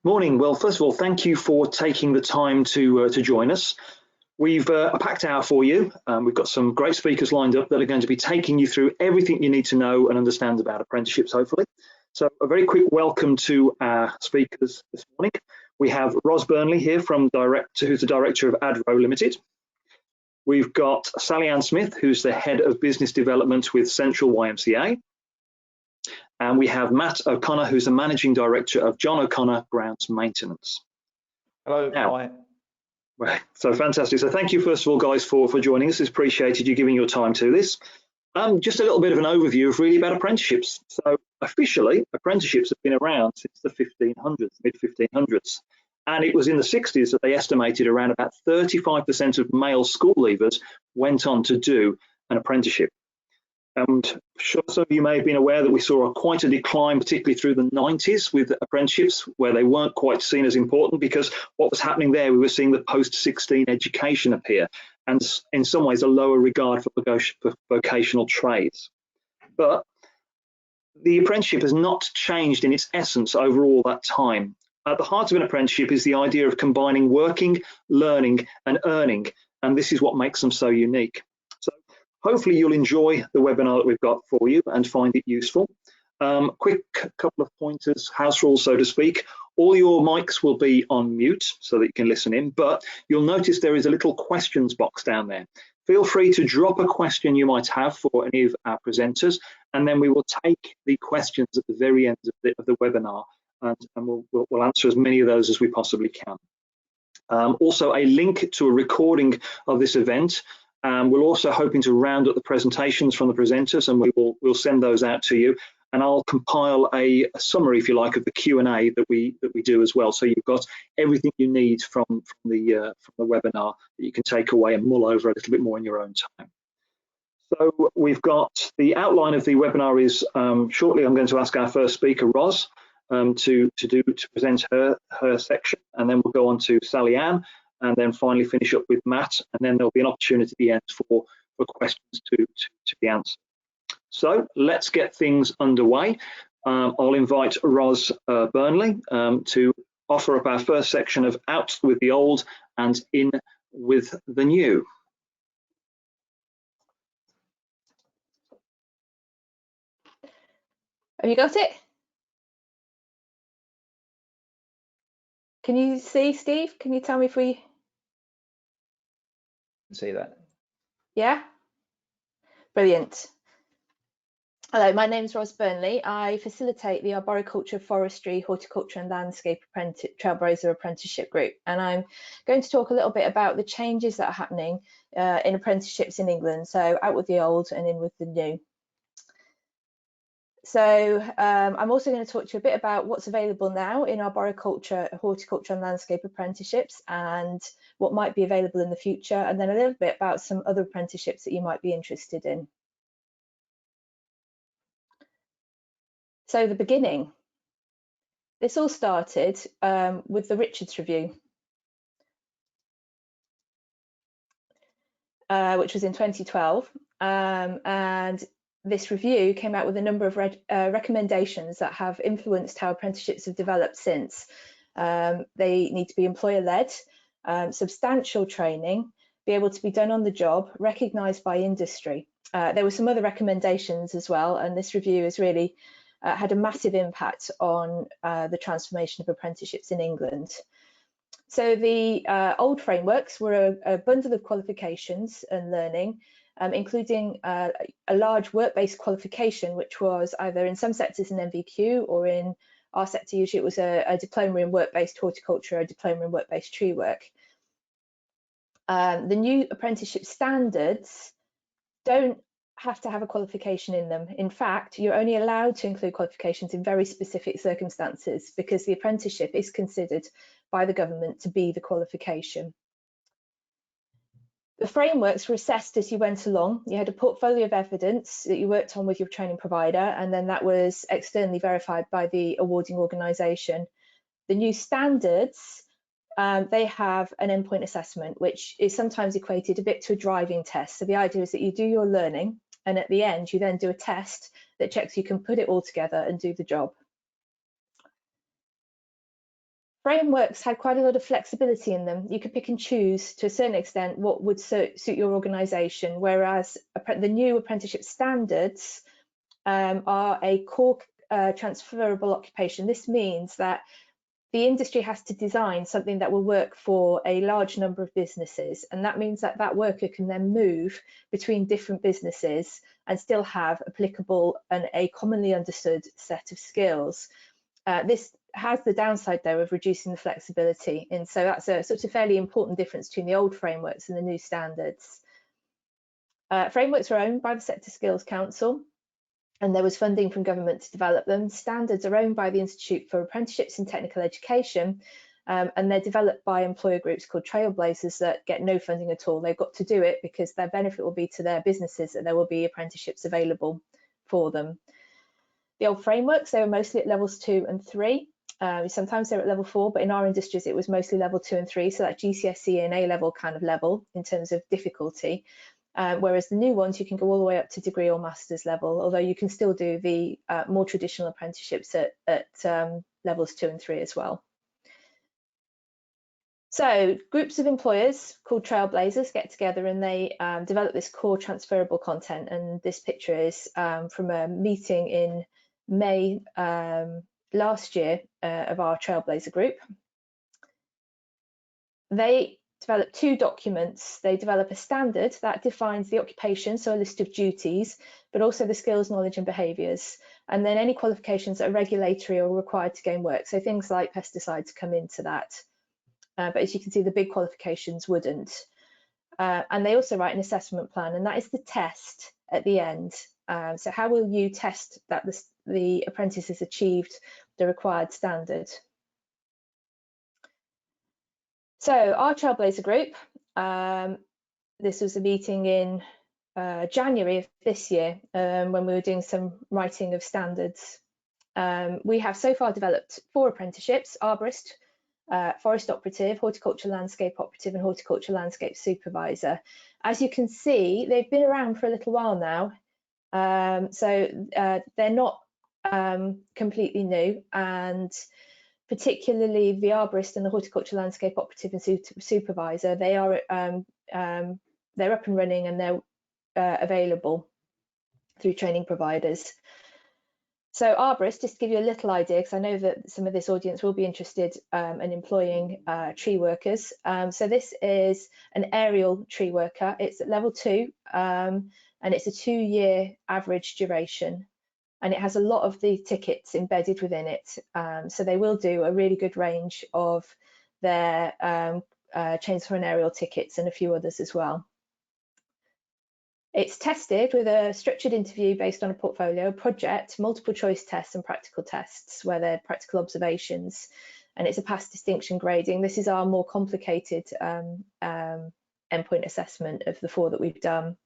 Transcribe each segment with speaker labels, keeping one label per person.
Speaker 1: Morning. Well, first of all, thank you for taking the time to join us. We've a packed hour for you. We've got some great speakers lined up that are going to be taking you through everything you need to know and understand about apprenticeships, hopefully. So a very quick welcome to our speakers this morning. We have Ros Burnley here who's the director of Adrow Ltd. We've got Sallyann Smith, who's the head of business development with Central YMCA. And we have Matt O'Connor, who's the managing director of John O'Connor Grounds Maintenance.
Speaker 2: Hello. Hi.
Speaker 1: Right, so fantastic. So thank you, first of all, guys, for joining us. It's appreciated you giving your time to this. Just a little bit of an overview of really about apprenticeships. So officially, apprenticeships have been around since the 1500s, mid-1500s. And it was in the 60s that they estimated around about 35% of male school leavers went on to do an apprenticeship. And sure, some of you may have been aware that we saw quite a decline, particularly through the 90s with apprenticeships, where they weren't quite seen as important because what was happening there, we were seeing the post-16 education appear, and in some ways a lower regard for vocational trades. But the apprenticeship has not changed in its essence over all that time. At the heart of an apprenticeship is the idea of combining working, learning, and earning, and this is what makes them so unique. Hopefully you'll enjoy the webinar that we've got for you and find it useful. Quick couple of pointers, house rules, so to speak. All your mics will be on mute so that you can listen in, but you'll notice there is a little questions box down there. Feel free to drop a question you might have for any of our presenters, and then we will take the questions at the very end of the webinar, and we'll answer as many of those as we possibly can. Also, a link to a recording of this event. We're also hoping to round up the presentations from the presenters, and we'll send those out to you. And I'll compile a summary, if you like, of the Q&A that we do as well. So you've got everything you need from the webinar that you can take away and mull over a little bit more in your own time. So we've got the outline of the webinar is shortly. I'm going to ask our first speaker, Ros, to present her section, and then we'll go on to Sallyann, and then finally finish up with Matt, and then there'll be an opportunity at the end for questions to be answered. So let's get things underway. I'll invite Ros Burnley to offer up our first section of Out with the Old and In with the New.
Speaker 3: Have you got it? Can you see, Steve? Can you tell me if we
Speaker 2: can see that?
Speaker 3: Yeah? Brilliant. Hello, my name is Ros Burnley. I facilitate the Arboriculture, Forestry, Horticulture and Landscape Trailblazer Apprenticeship Group, and I'm going to talk a little bit about the changes that are happening in apprenticeships in England, so out with the old and in with the new. So I'm also going to talk to you a bit about what's available now in arboriculture, horticulture and landscape apprenticeships and what might be available in the future, and then a little bit about some other apprenticeships that you might be interested in. So the beginning. This all started with the Richards Review, which was in 2012, and this review came out with a number of recommendations that have influenced how apprenticeships have developed since. They need to be employer-led, substantial training, be able to be done on the job, recognised by industry. There were some other recommendations as well, and this review has really had a massive impact on the transformation of apprenticeships in England. So the old frameworks were a bundle of qualifications and learning, including a large work-based qualification, which was either in some sectors an NVQ, or in our sector usually it was a diploma in work-based horticulture, a diploma in work-based tree work. The new apprenticeship standards don't have to have a qualification in them. In fact, you're only allowed to include qualifications in very specific circumstances because the apprenticeship is considered by the government to be the qualification. The frameworks were assessed as you went along. You had a portfolio of evidence that you worked on with your training provider, and then that was externally verified by the awarding organisation. The new standards, they have an endpoint assessment, which is sometimes equated a bit to a driving test. So the idea is that you do your learning, and at the end, you then do a test that checks you can put it all together and do the job. frameworks had quite a lot of flexibility in them. You could pick and choose to a certain extent what would suit your organisation, whereas the new apprenticeship standards are a core transferable occupation. This means that the industry has to design something that will work for a large number of businesses, and that means that that worker can then move between different businesses and still have applicable and a commonly understood set of skills. This has the downside, though, of reducing the flexibility, and so that's a sort of fairly important difference between the old frameworks and the new standards. Frameworks are owned by the Sector Skills Council, and there was funding from government to develop them. Standards are owned by the Institute for Apprenticeships and Technical Education, and they're developed by employer groups called Trailblazers that get no funding at all. They've got to do it because their benefit will be to their businesses that there will be apprenticeships available for them. The old frameworks, they were mostly at levels 2 and 3. Sometimes they're at level 4, but in our industries it was mostly level 2 and 3, so that GCSE and A-level kind of level in terms of difficulty. Whereas the new ones, you can go all the way up to degree or master's level, although you can still do the more traditional apprenticeships at levels 2 and 3 as well. So groups of employers called Trailblazers get together and they develop this core transferable content. And this picture is from a meeting in May last year of our Trailblazer group. They develop 2 documents. They develop a standard that defines the occupation, so a list of duties, but also the skills, knowledge and behaviours, and then any qualifications that are regulatory or required to gain work. So things like pesticides come into that, but as you can see, the big qualifications wouldn't. And they also write an assessment plan, and that is the test at the end. So how will you test that the apprentice has achieved the required standard? So our Trailblazer group, this was a meeting in January of this year when we were doing some writing of standards. We have so far developed 4 apprenticeships: arborist, forest operative, horticulture landscape operative and horticulture landscape supervisor. As you can see, they've been around for a little while now, so they're not completely new, and particularly the arborist and the horticulture landscape operative and supervisor, they are they're up and running and they're available through training providers. So arborist, just to give you a little idea, because I know that some of this audience will be interested in employing tree workers. So this is an aerial tree worker. It's at level 2 and it's a 2-year average duration. And it has a lot of the tickets embedded within it. So they will do a really good range of their chainsaw and aerial tickets and a few others as well. It's tested with a structured interview based on a portfolio, project, multiple choice tests and practical tests where they're practical observations. And it's a pass distinction grading. This is our more complicated endpoint assessment of the 4 that we've done.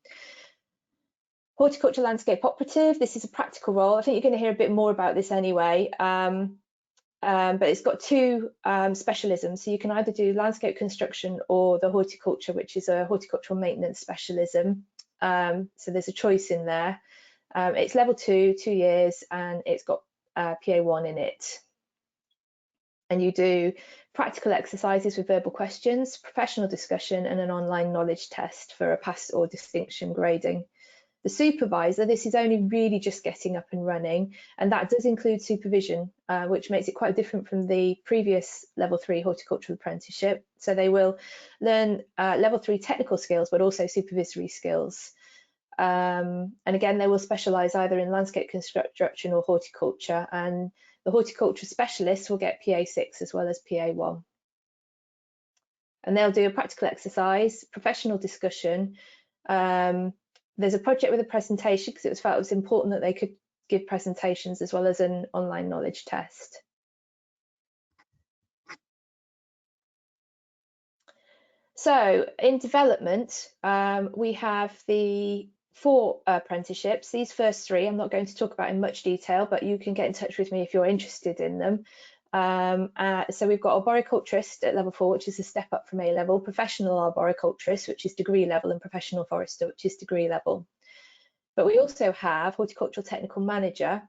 Speaker 3: Horticulture landscape operative, this is a practical role. I think you're going to hear a bit more about this anyway, but it's got 2 specialisms. So you can either do landscape construction or the horticulture, which is a horticultural maintenance specialism. So there's a choice in there. It's level 2, 2 years, and it's got PA1 in it. And you do practical exercises with verbal questions, professional discussion, and an online knowledge test for a pass or distinction grading. The supervisor, this is only really just getting up and running, and that does include supervision, which makes it quite different from the previous level 3 horticultural apprenticeship. So they will learn level 3 technical skills, but also supervisory skills. And again, they will specialise either in landscape construction or horticulture, and the horticulture specialists will get PA6 as well as PA1. And they'll do a practical exercise, professional discussion. There's a project with a presentation because it was felt it was important that they could give presentations as well as an online knowledge test. So in development, we have the 4 apprenticeships. These first 3 I'm not going to talk about in much detail, but you can get in touch with me if you're interested in them. So we've got arboriculturist at level 4, which is a step up from A level, professional arboriculturist, which is degree level, and professional forester, which is degree level. But we also have horticultural technical manager,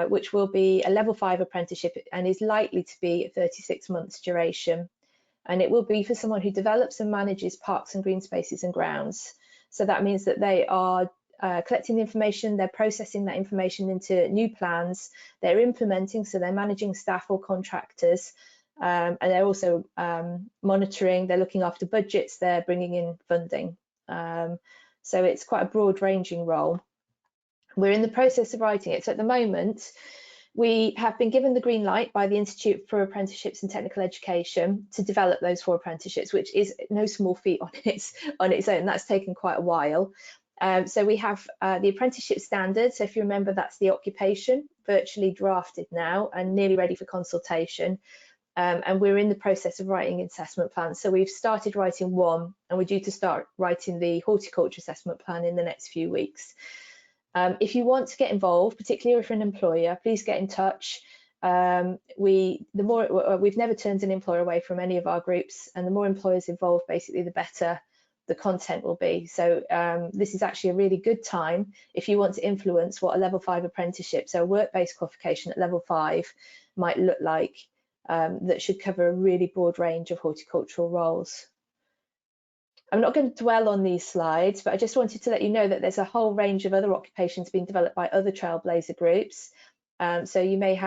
Speaker 3: which will be a level 5 apprenticeship and is likely to be 36 months duration. And it will be for someone who develops and manages parks and green spaces and grounds. So that means that they are collecting the information, they're processing that information into new plans, they're implementing, so they're managing staff or contractors, and they're also monitoring, they're looking after budgets, they're bringing in funding. So it's quite a broad-ranging role. We're in the process of writing it. So at the moment, we have been given the green light by the Institute for Apprenticeships and Technical Education to develop those 4 apprenticeships, which is no small feat on its own. That's taken quite a while. So we have the apprenticeship standard. So if you remember, that's the occupation, virtually drafted now and nearly ready for consultation. And we're in the process of writing assessment plans. So we've started writing one, and we're due to start writing the horticulture assessment plan in the next few weeks. If you want to get involved, particularly if you're an employer, please get in touch. We've never turned an employer away from any of our groups, and the more employers involved, basically, the better the content will be. So this is actually a really good time if you want to influence what a level 5 apprenticeship, so a work-based qualification at level 5, might look like, that should cover a really broad range of horticultural roles. I'm not going to dwell on these slides, but I just wanted to let you know that there's a whole range of other occupations being developed by other trailblazer groups. So you may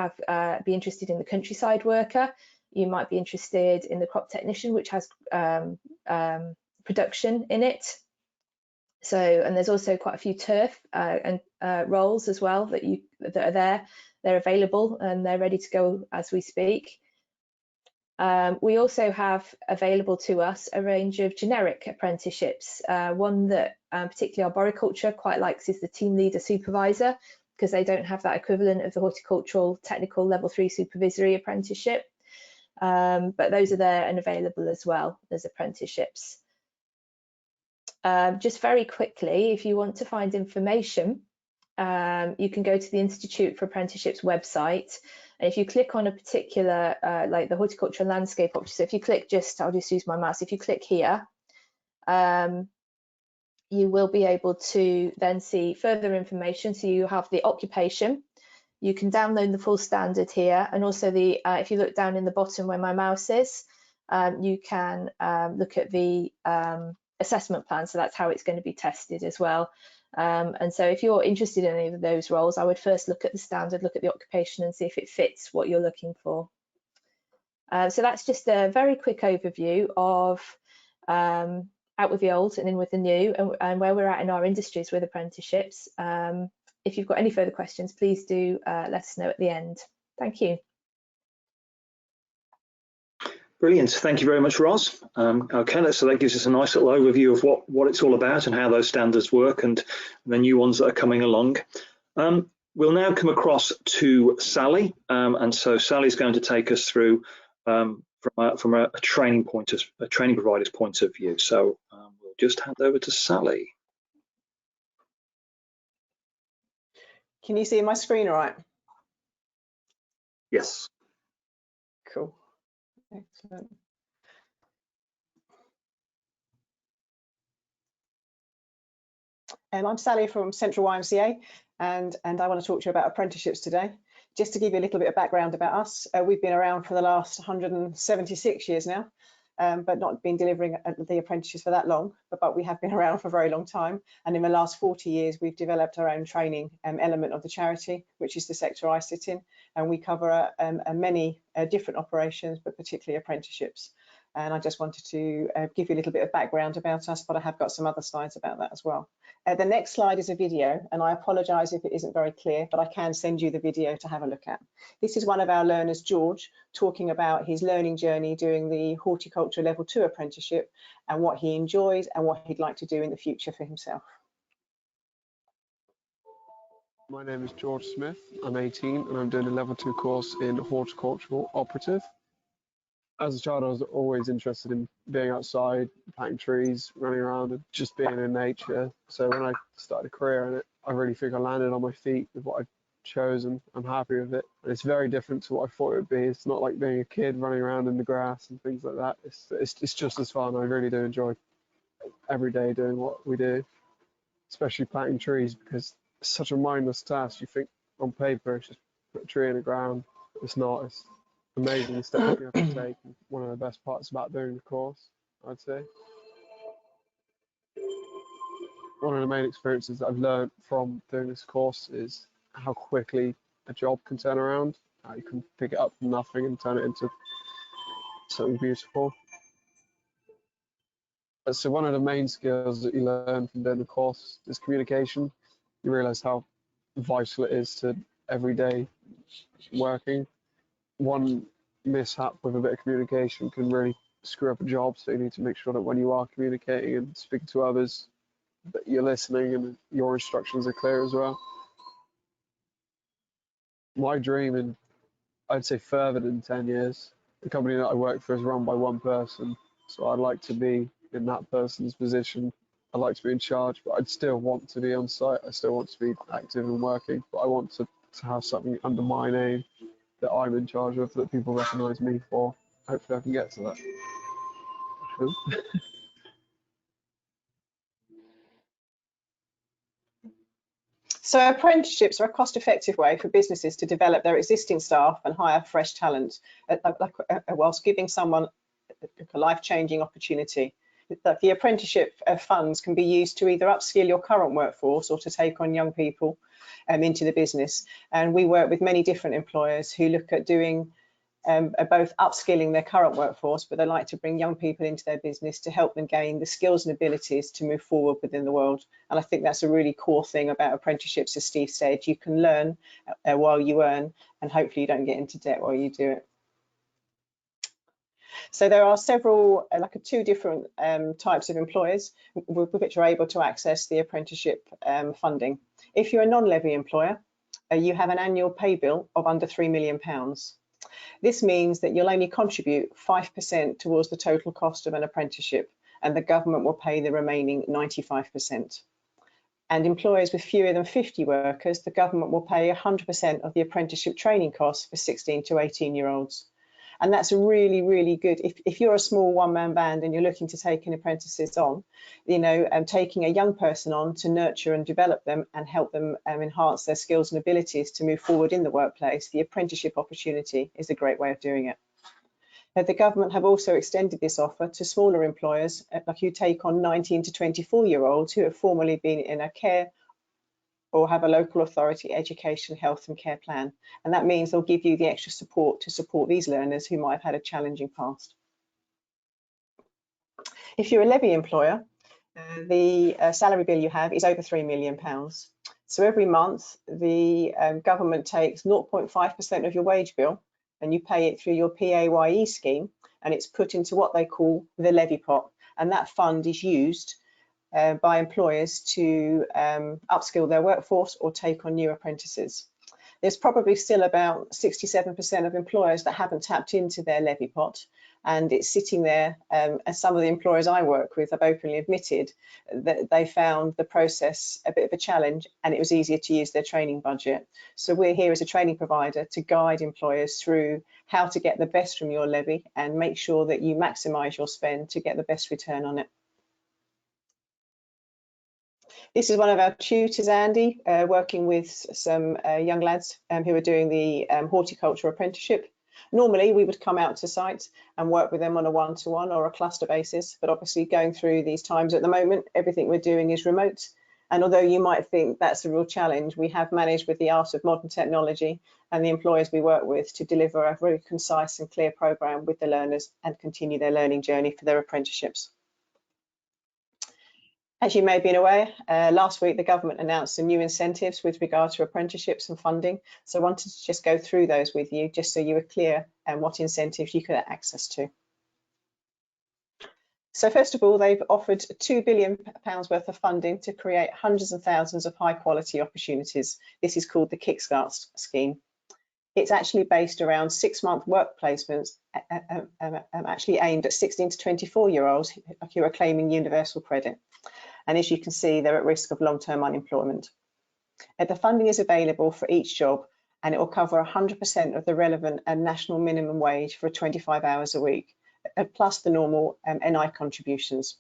Speaker 3: be interested in the countryside worker, you might be interested in the crop technician, which has production in it. So, and there's also quite a few turf and roles as well that are there. They're available and they're ready to go as we speak. We also have available to us a range of generic apprenticeships. One that particularly our Horticulture quite likes is the team leader supervisor, because they don't have that equivalent of the horticultural technical level 3 supervisory apprenticeship. But those are there and available as well as apprenticeships. Just very quickly, if you want to find information, you can go to the Institute for Apprenticeships website. And if you click on a particular, like the horticulture landscape option, so if you click I'll just use my mouse. If you click here, you will be able to then see further information. So you have the occupation. You can download the full standard here, and also the if you look down in the bottom where my mouse is, you can look at the assessment plan. So that's how it's going to be tested as well. And so if you're interested in any of those roles, I would first look at the standard, look at the occupation and see if it fits what you're looking for. So that's just a very quick overview of out with the old and in with the new, and where we're at in our industries with apprenticeships. If you've got any further questions, please do let us know at the end. Thank you.
Speaker 1: Brilliant. Thank you very much, Ros. Okay, so that gives us a nice little overview of what it's all about and how those standards work and the new ones that are coming along. We'll now come across to Sally, and so Sally's going to take us through from a training provider's point of view. So we'll just hand over to Sally.
Speaker 4: Can you see my screen all right?
Speaker 1: Yes.
Speaker 4: Cool. Excellent. I'm Sally from Central YMCA, and I want to talk to you about apprenticeships today. Just to give you a little bit of background about us, we've been around for the last 176 years now, but not been delivering the apprenticeships for that long, but we have been around for a very long time. And in the last 40 years, we've developed our own training element of the charity, which is the sector I sit in. And we cover many different operations, but particularly apprenticeships. And I just wanted to give you a little bit of background about us, but I have got some other slides about that as well. The next slide is a video, and I apologise if it isn't very clear, but I can send you the video to have a look at. This is one of our learners, George, talking about his learning journey doing the Horticulture Level 2 apprenticeship and what he enjoys and what he'd like to do in the future for himself.
Speaker 5: My name is George Smith. I'm 18 and I'm doing a level 2 course in horticultural operative. As a child, I was always interested in being outside, planting trees, running around and just being in nature. So when I started a career in it, I really think I landed on my feet with what I've chosen. I'm happy with it. And it's very different to what I thought it would be. It's not like being a kid running around in the grass and things like that. It's just as fun. I really do enjoy every day doing what we do, especially planting trees, because it's such a mindless task. You think, on paper it's just put a tree in the ground. It's not. It's amazing the steps you have to take. One of the best parts about doing the course, I'd say. One of the main experiences that I've learned from doing this course is how quickly a job can turn around. How you can pick it up from nothing and turn it into something beautiful. So one of the main skills that you learn from doing the course is communication. You realise how vital it is to everyday working. One mishap with a bit of communication can really screw up a job, so you need to make sure that when you are communicating and speaking to others, that you're listening and your instructions are clear as well. My dream in, I'd say, further than 10 years, the company that I work for is run by one person, so I'd like to be in that person's position. I'd like to be in charge, but I'd still want to be on site. I still want to be active and working, but I want to have something under my name that I'm in charge of, that people recognise me for. Hopefully I can get to that.
Speaker 4: So apprenticeships are a cost-effective way for businesses to develop their existing staff and hire fresh talent, whilst giving someone a life-changing opportunity. The apprenticeship funds can be used to either upskill your current workforce or to take on young people into the business. And we work with many different employers who look at doing both upskilling their current workforce, but they like to bring young people into their business to help them gain the skills and abilities to move forward within the world. And I think that's a really core thing about apprenticeships, as Steve said. You can learn while you earn, and hopefully you don't get into debt while you do it. So there are several, two different types of employers which are able to access the apprenticeship funding. If you're a non-levy employer, you have an annual pay bill of under £3 million. This means that you'll only contribute 5% towards the total cost of an apprenticeship, and the government will pay the remaining 95%. And employers with fewer than 50 workers, the government will pay 100% of the apprenticeship training costs for 16 to 18-year-olds. And that's really, really good. If you're a small one-man band and you're looking to take an apprentices on, taking a young person on to nurture and develop them and help them enhance their skills and abilities to move forward in the workplace, the apprenticeship opportunity is a great way of doing it. The government have also extended this offer to smaller employers, like you take on 19 to 24-year-olds who have formerly been in a care or have a local authority education, health and care plan. And that means they'll give you the extra support to support these learners who might have had a challenging past. If you're a levy employer, the salary bill you have is over £3 million. So every month, the government takes 0.5% of your wage bill and you pay it through your PAYE scheme, and it's put into what they call the levy pot. And that fund is used by employers to upskill their workforce or take on new apprentices. There's probably still about 67% of employers that haven't tapped into their levy pot, and it's sitting there, as some of the employers I work with have openly admitted that they found the process a bit of a challenge, and it was easier to use their training budget. So we're here as a training provider to guide employers through how to get the best from your levy and make sure that you maximise your spend to get the best return on it. This is one of our tutors, Andy, working with some young lads who are doing the horticulture apprenticeship. Normally, we would come out to site and work with them on a one-to-one or a cluster basis, but obviously going through these times at the moment, everything we're doing is remote. And although you might think that's a real challenge, we have managed with the art of modern technology and the employers we work with to deliver a very concise and clear programme with the learners and continue their learning journey for their apprenticeships. As you may have been aware, last week the government announced some new incentives with regard to apprenticeships and funding. So I wanted to just go through those with you, just so you were clear on what incentives you could have access to. So first of all, they've offered £2 billion worth of funding to create hundreds and thousands of high quality opportunities. This is called the Kickstart Scheme. It's actually based around 6-month work placements, actually aimed at 16 to 24-year-olds who are claiming universal credit. And as you can see, they're at risk of long-term unemployment. The funding is available for each job, and it will cover 100% of the relevant national minimum wage for 25 hours a week, plus the normal NI contributions.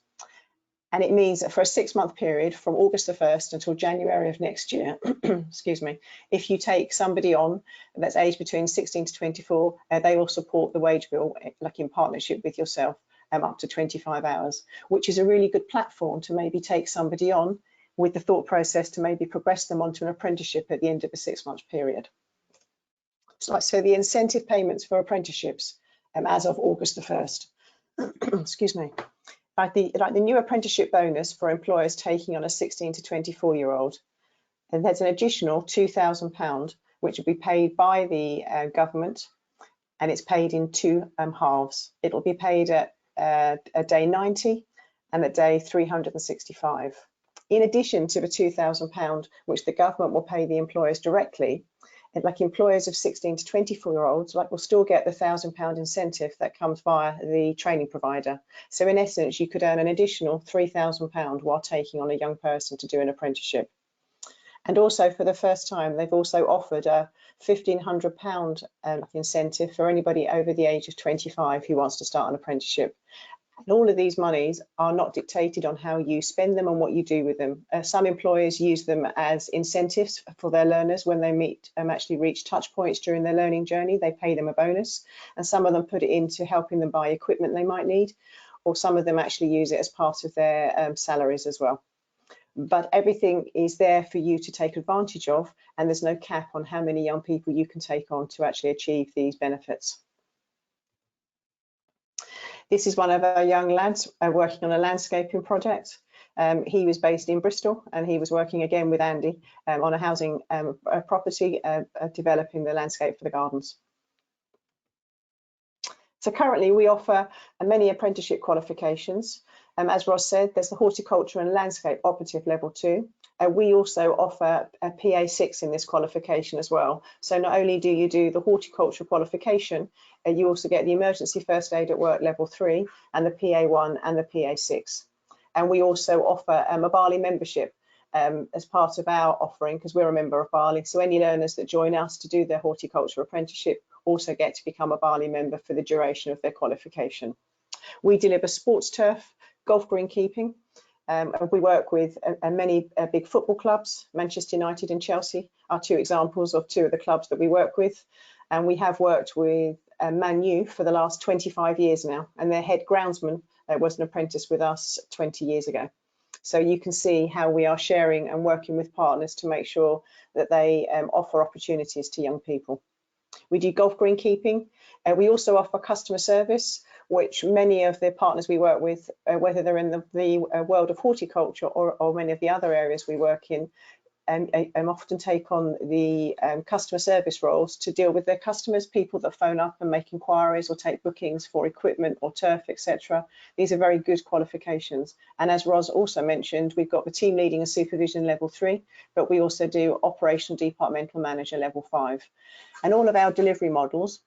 Speaker 4: And it means that for a 6-month period from August the 1st until January of next year, excuse me, if you take somebody on that's aged between 16 to 24, they will support the wage bill, like in partnership with yourself, up to 25 hours, which is a really good platform to maybe take somebody on with the thought process to maybe progress them onto an apprenticeship at the end of a 6-month period. So the incentive payments for apprenticeships as of August the 1st, excuse me, like the new apprenticeship bonus for employers taking on a 16 to 24-year-old, and there's an additional £2,000 which will be paid by the government, and it's paid in 2 halves. It'll be paid at a day 90 and at day 365. In addition to the £2,000 which the government will pay the employers directly, like employers of 16 to 24-year-olds, will still get the £1,000 incentive that comes via the training provider. So in essence, you could earn an additional £3,000 while taking on a young person to do an apprenticeship. And also for the first time, they've also offered a £1,500 incentive for anybody over the age of 25 who wants to start an apprenticeship. And all of these monies are not dictated on how you spend them and what you do with them. Some employers use them as incentives for their learners when they actually reach touch points during their learning journey. They pay them a bonus, and some of them put it into helping them buy equipment they might need, or some of them actually use it as part of their salaries as well. But everything is there for you to take advantage of, and there's no cap on how many young people you can take on to actually achieve these benefits. This is one of our young lads working on a landscaping project. He was based in Bristol, and he was working again with Andy on a housing property, developing the landscape for the gardens. So currently we offer many apprenticeship qualifications. As Ros said, there's the Horticulture and Landscape Operative Level 2. We also offer a PA6 in this qualification as well. So not only do you do the horticulture qualification, you also get the Emergency First Aid at Work Level 3 and the PA1 and the PA6. And we also offer a Barley membership as part of our offering, because we're a member of Barley. So any learners that join us to do their horticulture apprenticeship also get to become a Barley member for the duration of their qualification. We deliver sports turf, golf greenkeeping. We work with many big football clubs. Manchester United and Chelsea are 2 examples of 2 of the clubs that we work with. And we have worked with Man U for the last 25 years now, and their head groundsman was an apprentice with us 20 years ago. So you can see how we are sharing and working with partners to make sure that they offer opportunities to young people. We do golf greenkeeping. We also offer customer service, which many of the partners we work with, whether they're in the world of horticulture or many of the other areas we work in, often take on the customer service roles to deal with their customers, people that phone up and make inquiries or take bookings for equipment or turf, etc. These are very good qualifications. And as Ros also mentioned, we've got the team leading and supervision level 3, but we also do operational departmental manager level 5. And all of our delivery models,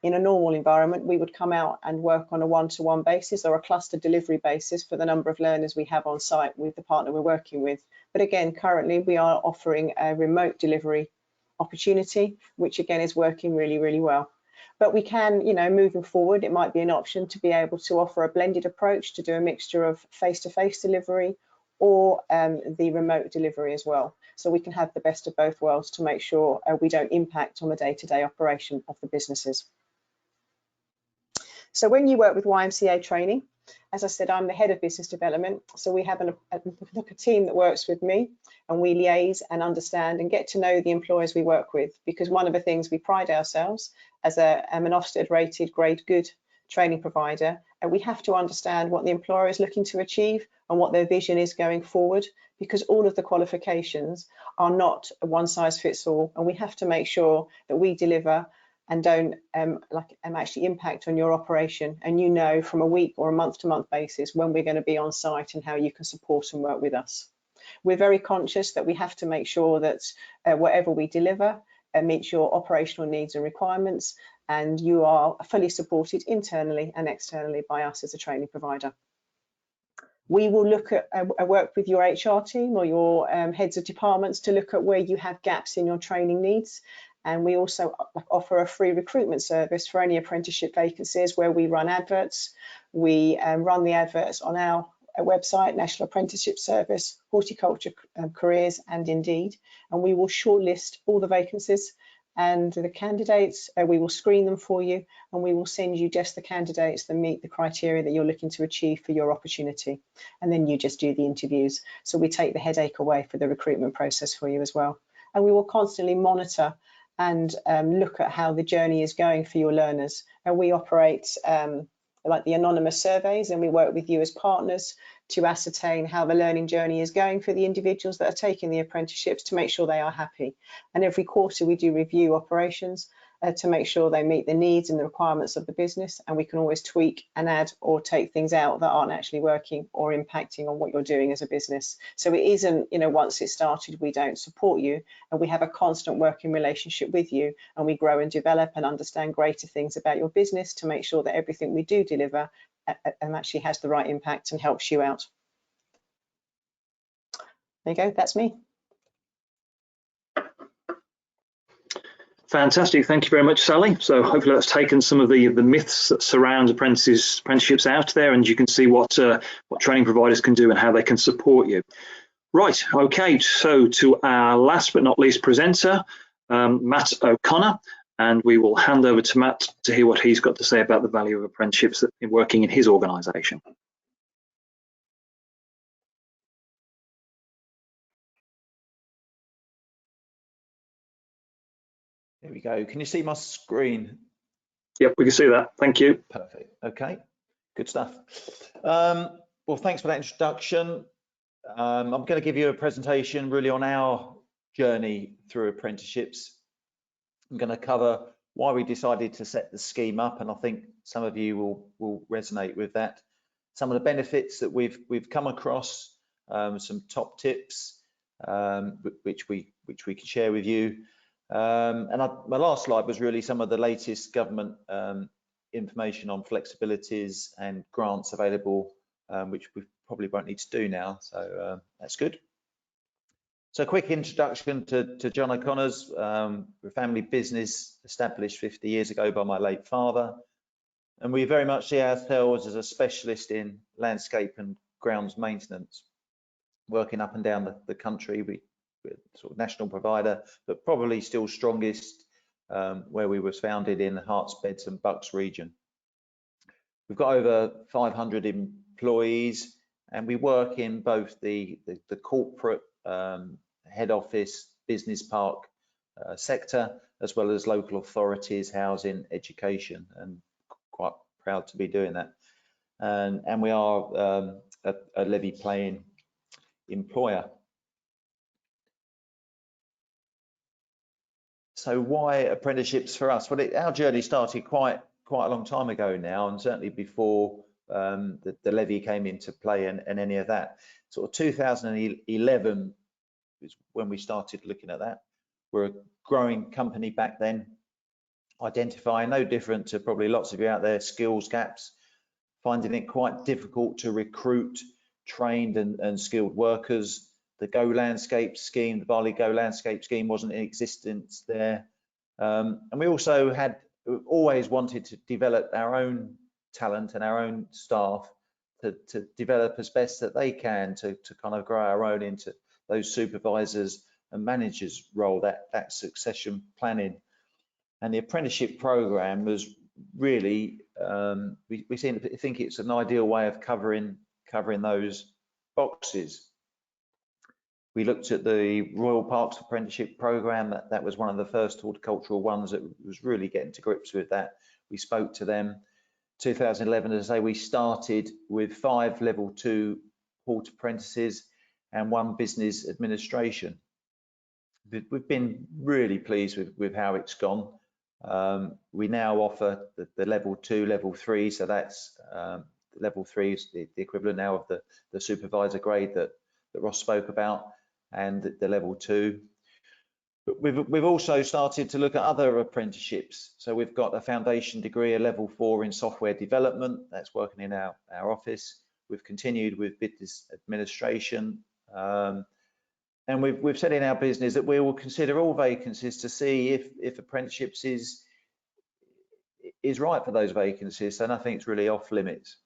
Speaker 4: in a normal environment, we would come out and work on a one-to-one basis or a cluster delivery basis for the number of learners we have on site with the partner we're working with. But again, currently we are offering a remote delivery opportunity, which again is working really, really well. But we can, moving forward, it might be an option to be able to offer a blended approach to do a mixture of face-to-face delivery or the remote delivery as well. So we can have the best of both worlds to make sure we don't impact on the day-to-day operation of the businesses. So when you work with YMCA training, as I said, I'm the head of business development. So we have a team that works with me, and we liaise and understand and get to know the employers we work with, because one of the things we pride ourselves as an Ofsted rated grade good training provider, and we have to understand what the employer is looking to achieve and what their vision is going forward, because all of the qualifications are not a one size fits all, and we have to make sure that we deliver and don't actually impact on your operation, and from a week or a month-to-month basis when we're going to be on site and how you can support and work with us. We're very conscious that we have to make sure that whatever we deliver meets your operational needs and requirements, and you are fully supported internally and externally by us as a training provider. We will look at work with your HR team or your heads of departments to look at where you have gaps in your training needs. And we also offer a free recruitment service for any apprenticeship vacancies where we run adverts. We run the adverts on our website, National Apprenticeship Service, Horticulture Careers, and Indeed, and we will shortlist all the vacancies and the candidates. We will screen them for you, and we will send you just the candidates that meet the criteria that you're looking to achieve for your opportunity, and then you just do the interviews. So we take the headache away for the recruitment process for you as well, and we will constantly monitor and look at how the journey is going for your learners. And we operate like the anonymous surveys, and we work with you as partners to ascertain how the learning journey is going for the individuals that are taking the apprenticeships, to make sure they are happy. And every quarter we do review operations to make sure they meet the needs and the requirements of the business, and we can always tweak and add or take things out that aren't actually working or impacting on what you're doing as a business. So it isn't, you know, once it's started we don't support you, and we have a constant working relationship with you, and we grow and develop and understand greater things about your business to make sure that everything we do deliver and actually has the right impact and helps you out. There you go, that's me.
Speaker 1: Fantastic, thank you very much, Sally. So hopefully that's taken some of the myths that surround apprenticeships out there, and you can see what training providers can do and how they can support you. Right, okay, so to our last but not least presenter, Matt O'Connor, and we will hand over to Matt to hear what he's got to say about the value of apprenticeships in working in his organisation.
Speaker 2: There we go. Can you see my screen?
Speaker 1: Yep, we can see that. Thank you.
Speaker 2: Perfect. Okay, good stuff. Well, thanks for that introduction. I'm going to give you a presentation really on our journey through apprenticeships. I'm going to cover why we decided to set the scheme up, and I think some of you will resonate with that. Some of the benefits that we've come across, some top tips which we can share with you. My last slide was really some of the latest government information on flexibilities and grants available, which we probably won't need to do now, so that's good. So a quick introduction to John O'Connor's. We're a family business established 50 years ago by my late father, and we very much see ourselves as a specialist in landscape and grounds maintenance, working up and down the country. We're sort of national provider, but probably still strongest where we was founded in the Herts, Beds and Bucks region. We've got over 500 employees, and we work in both the corporate head office, business park sector, as well as local authorities, housing, education, and quite proud to be doing that. And we are a levy paying employer. So why apprenticeships for us? Well, our journey started quite a long time ago now, and certainly before the levy came into play and any of that. Sort of 2011 is when we started looking at that. We're a growing company back then, identifying, no different to probably lots of you out there, skills gaps, finding it quite difficult to recruit trained and skilled workers. The GoLandscape scheme, the Bali GoLandscape scheme, wasn't in existence there. And we also had always wanted to develop our own talent and our own staff to develop as best that they can to kind of grow our own into those supervisors and managers role, that succession planning. And the apprenticeship program was really, we think it's an ideal way of covering those boxes. We looked at the Royal Parks Apprenticeship Programme. That was one of the first horticultural ones that was really getting to grips with that. We spoke to them. 2011, as I say, we started with 5 level 2 hort apprentices and 1 business administration. We've been really pleased with how it's gone. We now offer the level 2, level 3, so that's level 3 is the equivalent now of the supervisor grade that Ros spoke about, and the level 2. But we've also started to look at other apprenticeships. So we've got a foundation degree, a level 4 in software development, that's working in our office. We've continued with business administration, and we've said in our business that we will consider all vacancies to see if apprenticeships is right for those vacancies. So nothing's really off limits.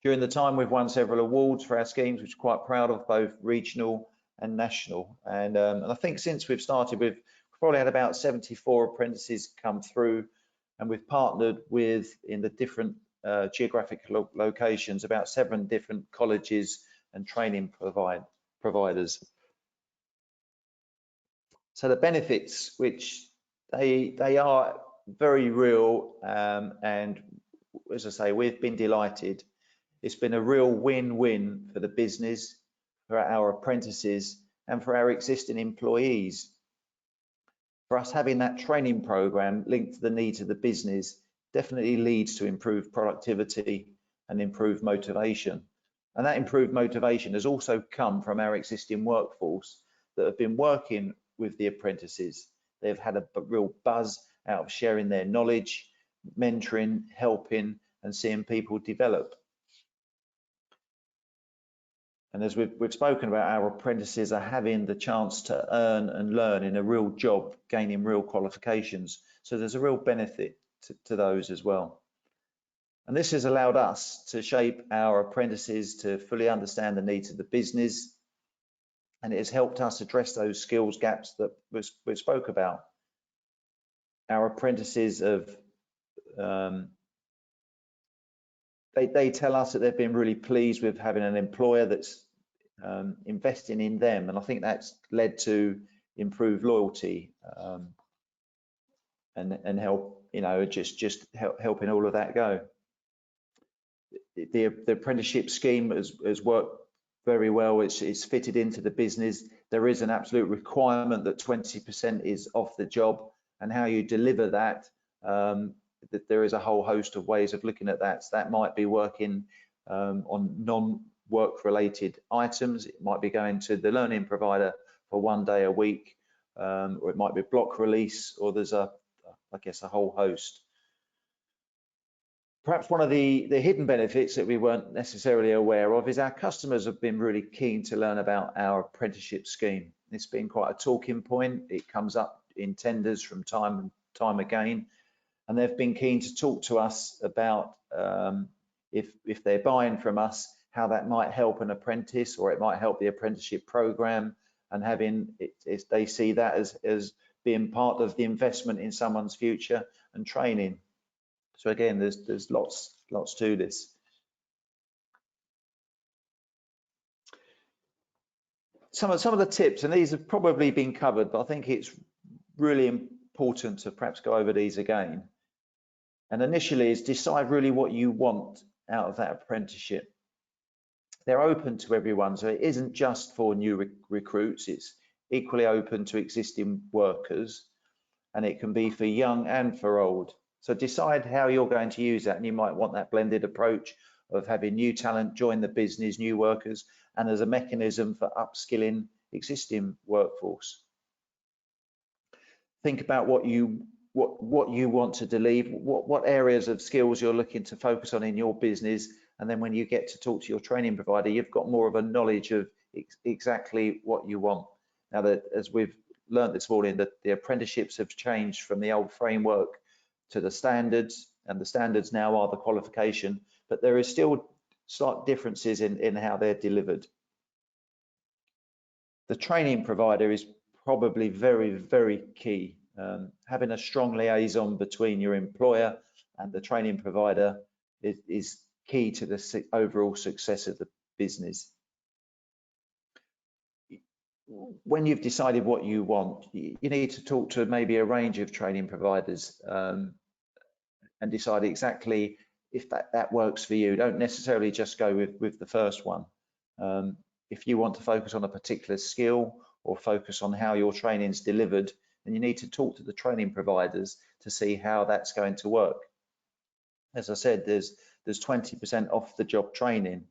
Speaker 2: During the time, we've won several awards for our schemes, which we're quite proud of, both regional and national. And I think since we've started, we've probably had about 74 apprentices come through, and we've partnered with, in the different geographic locations, about 7 different colleges and training providers. So the benefits, which they are very real, and as I say, we've been delighted. It's been a real win-win for the business, for our apprentices, and for our existing employees. For us, having that training program linked to the needs of the business definitely leads to improved productivity and improved motivation. And that improved motivation has also come from our existing workforce that have been working with the apprentices. They've had a real buzz out of sharing their knowledge, mentoring, helping, and seeing people develop. And as we've spoken about, our apprentices are having the chance to earn and learn in a real job, gaining real qualifications. So there's a real benefit to those as well. And this has allowed us to shape our apprentices to fully understand the needs of the business. And it has helped us address those skills gaps that we spoke about. Our apprentices have, they tell us that they've been really pleased with having an employer that's investing in them, and I think that's led to improved loyalty and help, you know, just helping all of that go. The apprenticeship scheme has worked very well. It's fitted into the business. There is an absolute requirement that 20% is off the job, and how you deliver that, that there is a whole host of ways of looking at that. So that might be working on non-work related items. It might be going to the learning provider for 1 day a week, or it might be block release, or there's I guess a whole host. Perhaps one of the hidden benefits that we weren't necessarily aware of is our customers have been really keen to learn about our apprenticeship scheme. It's been quite a talking point. It comes up in tenders from time and time again, and they've been keen to talk to us about if they're buying from us, how that might help an apprentice, or it might help the apprenticeship program, and having it, they see that as being part of the investment in someone's future and training. So again, there's lots to this. Some of the tips, and these have probably been covered, but I think it's really important to perhaps go over these again. And initially is decide really what you want out of that apprenticeship. They're open to everyone, so it isn't just for new recruits, it's equally open to existing workers, and it can be for young and for old. So decide how you're going to use that, and you might want that blended approach of having new talent join the business, new workers, and as a mechanism for upskilling existing workforce. Think about what you want to deliver, what areas of skills you're looking to focus on in your business, and then when you get to talk to your training provider, you've got more of a knowledge of exactly what you want. Now, that as we've learned this morning, that the apprenticeships have changed from the old framework to the standards, and the standards now are the qualification, but there is still slight differences in how they're delivered. The training provider is probably very, very key. Having a strong liaison between your employer and the training provider is key to the overall success of the business. When you've decided what you want, you need to talk to maybe a range of training providers and decide exactly if that works for you. Don't necessarily just go with the first one. If you want to focus on a particular skill or focus on how your training is delivered, then you need to talk to the training providers to see how that's going to work. As I said, there's 20% off the job training.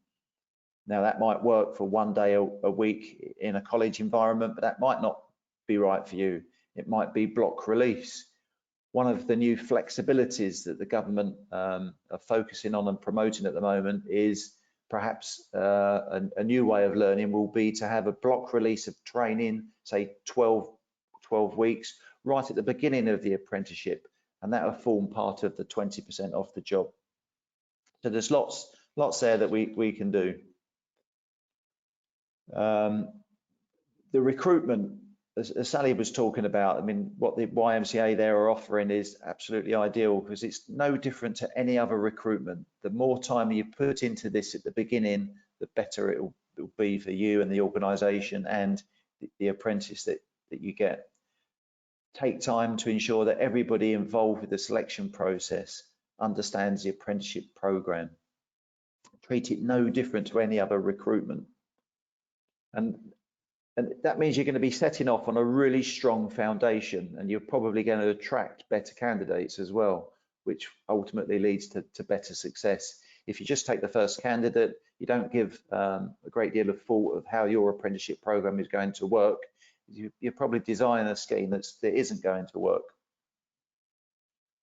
Speaker 2: Now that might work for 1 day a week in a college environment, but that might not be right for you. It might be block release. One of the new flexibilities that the government are focusing on and promoting at the moment is perhaps a new way of learning will be to have a block release of training, say 12 weeks, right at the beginning of the apprenticeship, and that will form part of the 20% off the job. So there's lots lots there that we can do. The recruitment, as Sally was talking about, I mean, what the YMCA there are offering is absolutely ideal, because it's no different to any other recruitment. The more time you put into this at the beginning, the better it'll be for you and the organisation and the apprentice that you get. Take time to ensure that everybody involved with the selection process understands the apprenticeship programme. Treat it no different to any other recruitment. And that means you're going to be setting off on a really strong foundation, and you're probably going to attract better candidates as well, which ultimately leads to better success. If you just take the first candidate, you don't give a great deal of thought of how your apprenticeship program is going to work, you're probably designing a scheme that isn't going to work.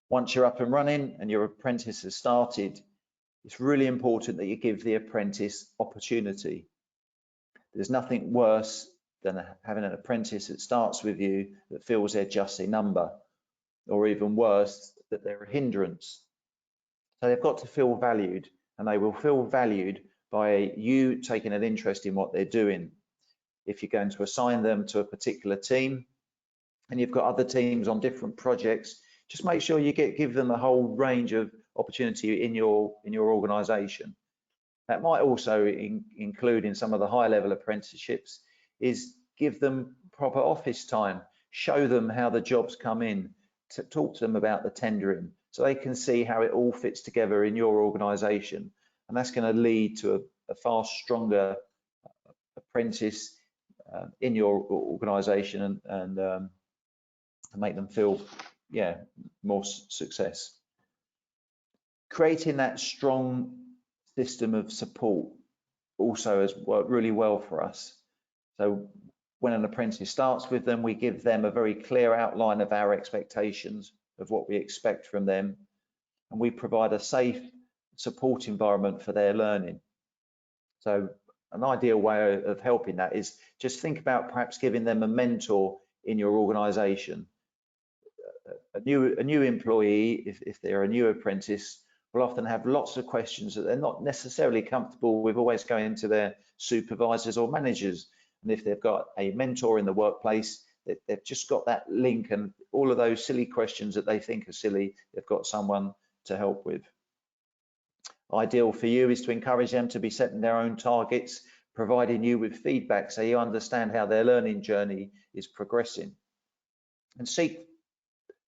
Speaker 2: Once you're up and running and your apprentice has started, it's really important that you give the apprentice opportunity. There's nothing worse than having an apprentice that starts with you that feels they're just a number, or even worse, that they're a hindrance. So they've got to feel valued, and they will feel valued by you taking an interest in what they're doing. If you're going to assign them to a particular team and you've got other teams on different projects, just make sure you give them a whole range of opportunity in your organisation. That might also include, in some of the high level apprenticeships, is give them proper office time, show them how the jobs come in, to talk to them about the tendering, so they can see how it all fits together in your organisation. And that's going to lead to a far stronger apprentice in your organisation, and make them feel, yeah, more success. Creating that strong system of support also has worked really well for us. So when an apprentice starts with them, we give them a very clear outline of our expectations of what we expect from them, and we provide a safe support environment for their learning. So an ideal way of helping that is just think about perhaps giving them a mentor in your organisation. A new employee, if they're a new apprentice, will often have lots of questions that they're not necessarily comfortable with always going to their supervisors or managers. And if they've got a mentor in the workplace, they've just got that link, and all of those silly questions that they think are silly, they've got someone to help with. Ideal for you is to encourage them to be setting their own targets, providing you with feedback so you understand how their learning journey is progressing. And seek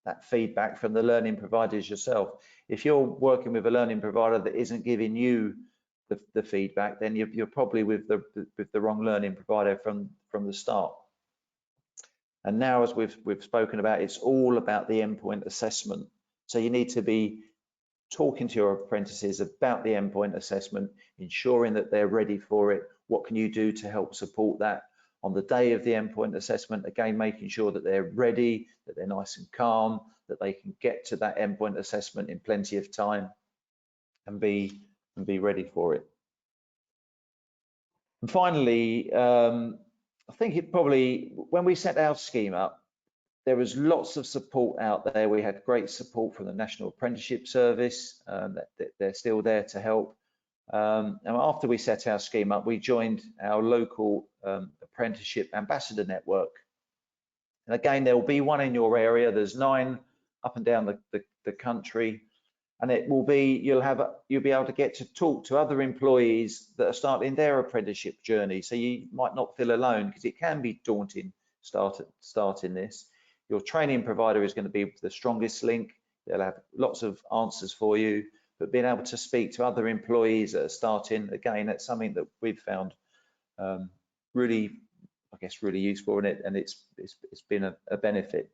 Speaker 2: that feedback from the learning providers yourself. If you're working with a learning provider that isn't giving you the feedback, then you're probably with the wrong learning provider from the start. And now, as we've spoken about, it's all about the endpoint assessment. So you need to be talking to your apprentices about the endpoint assessment, ensuring that they're ready for it. What can you do to help support that on the day of the endpoint assessment? Again, making sure that they're ready, that they're nice and calm, that they can get to that endpoint assessment in plenty of time and be ready for it. And finally, I think it probably, when we set our scheme up, there was lots of support out there. We had great support from the National Apprenticeship Service. They're still there to help. And after we set our scheme up, we joined our local apprenticeship ambassador network. And again, there will be one in your area. There's 9 up and down the country. And it will be, you'll be able to get to talk to other employees that are starting their apprenticeship journey. So you might not feel alone, because it can be daunting starting this. Your training provider is going to be the strongest link. They'll have lots of answers for you, but being able to speak to other employees that are starting, again, that's something that we've found really, I guess, really useful in it, and it's been a benefit.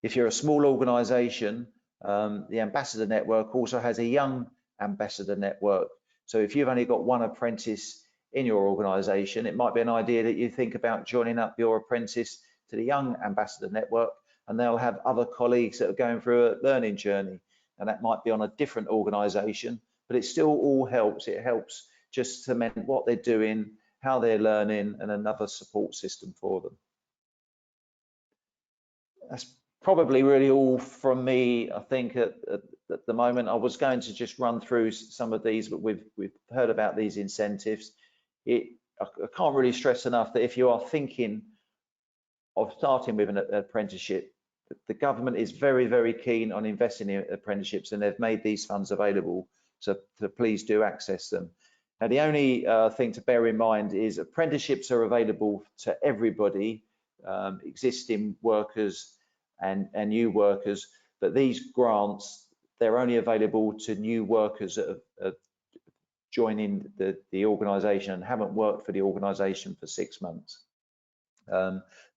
Speaker 2: If you're a small organisation, the ambassador network also has a young ambassador network. So if you've only got one apprentice in your organisation, it might be an idea that you think about joining up your apprentice to the young ambassador network, and they'll have other colleagues that are going through a learning journey, and that might be on a different organisation, but it still all helps. It helps just cement what they're doing, how they're learning, and another support system for them. That's probably really all from me, I think, at the moment. I was going to just run through some of these, but we've heard about these incentives. I can't really stress enough that if you are thinking of starting with an apprenticeship, the government is very, very keen on investing in apprenticeships, and they've made these funds available, so please do access them. Now, the only thing to bear in mind is apprenticeships are available to everybody, existing workers and new workers, but these grants, they're only available to new workers that are joining the organisation and haven't worked for the organisation for 6 months.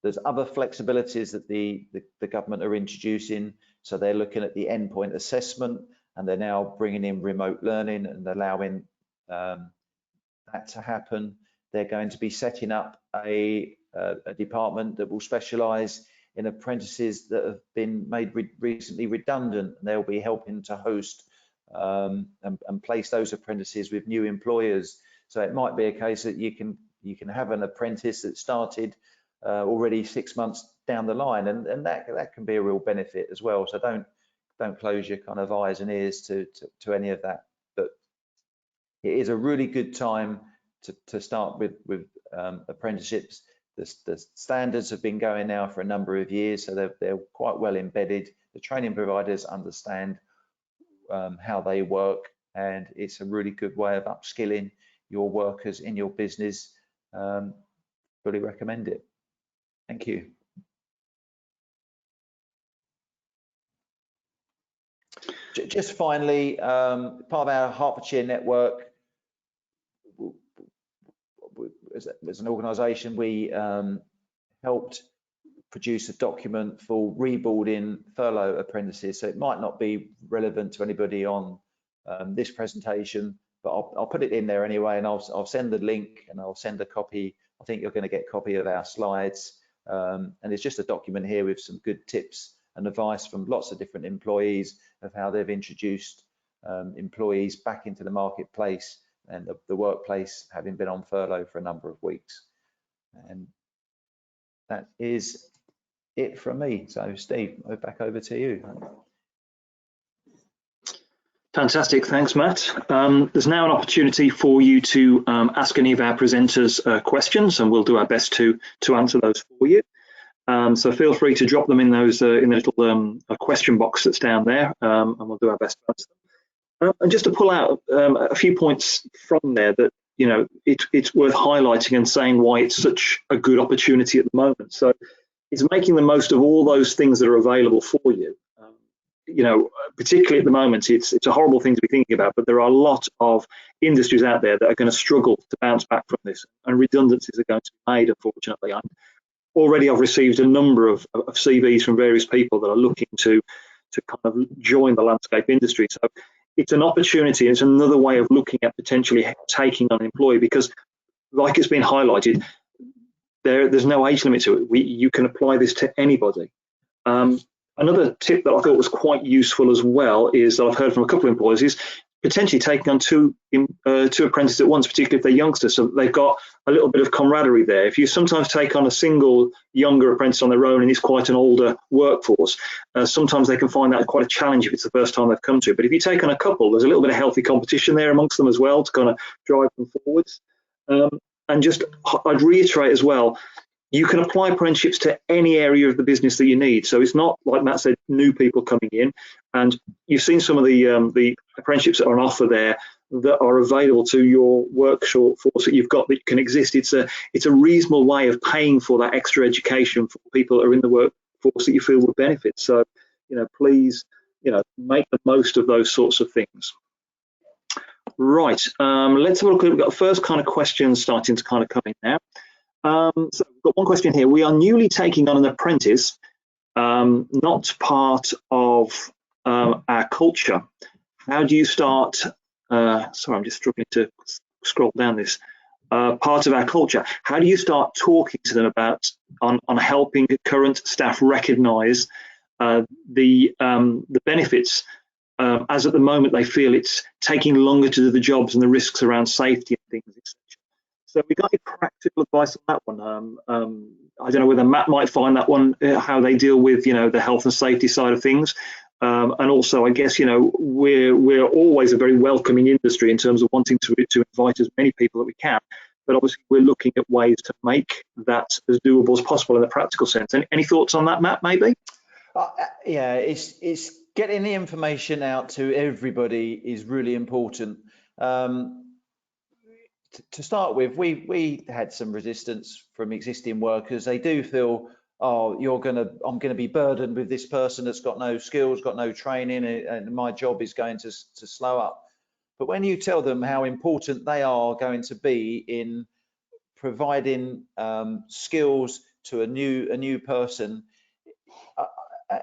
Speaker 2: There's other flexibilities that the government are introducing. So they're looking at the endpoint assessment, and they're now bringing in remote learning and allowing that to happen. They're going to be setting up a department that will specialise in apprentices that have been made recently redundant. They'll be helping to host and place those apprentices with new employers. So it might be a case that you can have an apprentice that started already 6 months down the line, and that can be a real benefit as well. So don't close your kind of eyes and ears to any of that. But it is a really good time to start with apprenticeships. The standards have been going now for a number of years, so they're quite well embedded. The training providers understand how they work, and it's a really good way of upskilling your workers in your business. Really recommend it. Thank you. Just finally, part of our Hertfordshire network, as an organisation, we helped produce a document for reboarding furlough apprentices. So it might not be relevant to anybody on this presentation, but I'll put it in there anyway, and I'll send the link, and I'll send a copy. I think you're going to get a copy of our slides, and it's just a document here with some good tips and advice from lots of different employees of how they've introduced employees back into the marketplace and the workplace, having been on furlough for a number of weeks. And that is it from me. So Steve, back over to you.
Speaker 1: Fantastic, thanks Matt. There's now an opportunity for you to ask any of our presenters questions, and we'll do our best to answer those for you. So feel free to drop them in those in the little question box that's down there, and we'll do our best to answer them. And just to pull out a few points from there that, you know, it's worth highlighting and saying why it's such a good opportunity at the moment. So it's making the most of all those things that are available for you. You know, particularly at the moment, it's a horrible thing to be thinking about, but there are a lot of industries out there that are going to struggle to bounce back from this, and redundancies are going to be made, unfortunately. Already I've received a number of CVs from various people that are looking to kind of join the landscape industry. So it's an opportunity. It's another way of looking at potentially taking on an employee, because like it's been highlighted, there's no age limit to it. You can apply this to anybody. Another tip that I thought was quite useful as well is that I've heard from a couple of employers is potentially taking on two apprentices at once, particularly if they're youngsters, so that they've got a little bit of camaraderie there. If you sometimes take on a single younger apprentice on their own and it's quite an older workforce, sometimes they can find that quite a challenge if it's the first time they've come to it. But if you take on a couple, there's a little bit of healthy competition there amongst them as well to kind of drive them forwards. And just I'd reiterate as well, you can apply apprenticeships to any area of the business that you need. So it's not, like Matt said, new people coming in. And you've seen some of the apprenticeships that are on offer there that are available to your workforce that you've got that can exist. It's a reasonable way of paying for that extra education for people that are in the workforce that you feel would benefit. So, you know, please, you know, make the most of those sorts of things. Right, let's have a look. We've got the first kind of questions starting to kind of come in now. So we've got one question here. We are newly taking on an apprentice, not part of our culture. How do you start? Sorry, I'm just struggling to scroll down this. Part of our culture. How do you start talking to them about on helping current staff recognise the benefits, as at the moment they feel it's taking longer to do the jobs and the risks around safety and things, etc. So we got any practical advice on that one, I don't know whether Matt might find that one, how they deal with, the health and safety side of things. And also, I guess, we're always a very welcoming industry in terms of wanting to invite as many people that we can. But obviously, we're looking at ways to make that as doable as possible in a practical sense. Any thoughts on that, Matt, maybe?
Speaker 2: Yeah, it's getting the information out to everybody is really important. To start with, we had some resistance from existing workers. They do feel, oh, I'm gonna be burdened with this person that's got no skills, got no training, and my job is going to slow up. But when you tell them how important they are going to be in providing skills to a new person,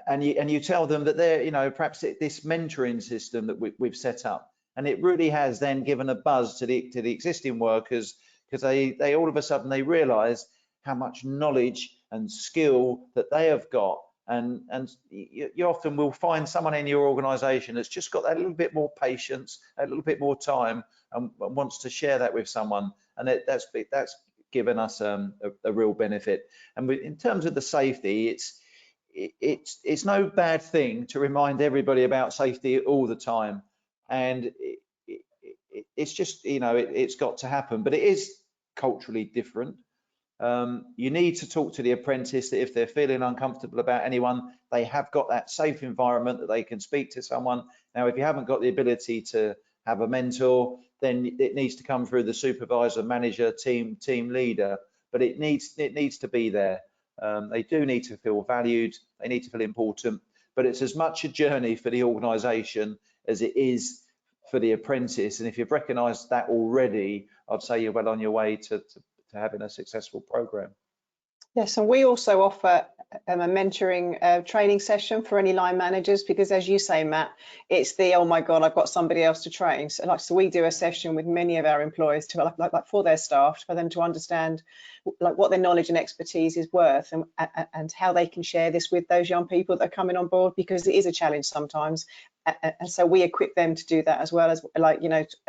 Speaker 2: and you tell them that they're, perhaps this mentoring system that we've set up, and it really has then given a buzz to the existing workers, because they all of a sudden they realise how much knowledge and skill that they have got, and you often will find someone in your organisation that's just got that little bit more patience, a little bit more time, and wants to share that with someone, and that's given us a real benefit. And in terms of the safety, it's no bad thing to remind everybody about safety all the time, and it's just, it's got to happen, but it is culturally different. You need to talk to the apprentice that if they're feeling uncomfortable about anyone, they have got that safe environment that they can speak to someone. Now, if you haven't got the ability to have a mentor, then it needs to come through the supervisor, manager, team leader, but it needs to be there. They do need to feel valued, they need to feel important, but it's as much a journey for the organisation as it is for the apprentice. And if you've recognised that already, I'd say you're well on your way to having a successful programme.
Speaker 4: Yes, and we also offer a mentoring training session for any line managers, because as you say, Matt, it's the, oh my God, I've got somebody else to train. So we do a session with many of our employers to like for their staff, for them to understand like what their knowledge and expertise is worth, and how they can share this with those young people that are coming on board, because it is a challenge sometimes. And so we equip them to do that, as well as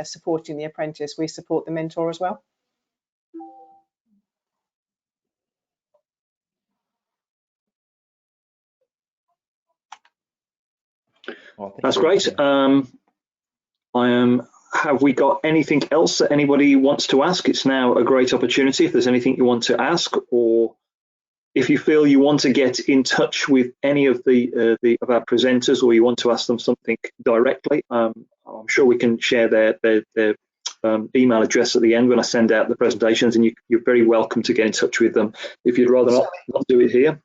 Speaker 4: supporting the apprentice. We support the mentor as well.
Speaker 1: That's great. Have we got anything else that anybody wants to ask? It's now a great opportunity. If there's anything you want to ask, or if you feel you want to get in touch with any of of our presenters, or you want to ask them something directly, I'm sure we can share their email address at the end when I send out the presentations, and you're very welcome to get in touch with them if you'd rather not do it here.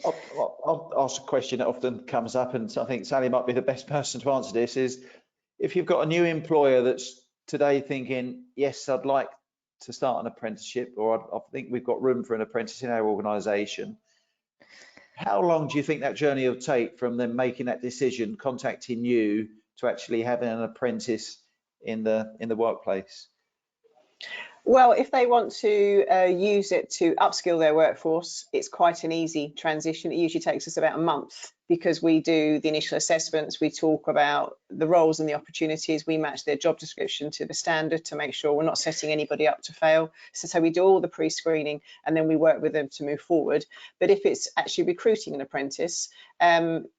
Speaker 2: I'll ask a question that often comes up, and I think Sally might be the best person to answer this, is if you've got a new employer that's today thinking, yes, I'd like to start an apprenticeship, or I think we've got room for an apprentice in our organisation, how long do you think that journey will take from them making that decision, contacting you, to actually having an apprentice in the workplace?
Speaker 4: Well, if they want to use it to upskill their workforce, it's quite an easy transition. It usually takes us about a month, because we do the initial assessments, we talk about the roles and the opportunities, we match their job description to the standard to make sure we're not setting anybody up to fail. So we do all the pre-screening, and then we work with them to move forward. But if it's actually recruiting an apprentice,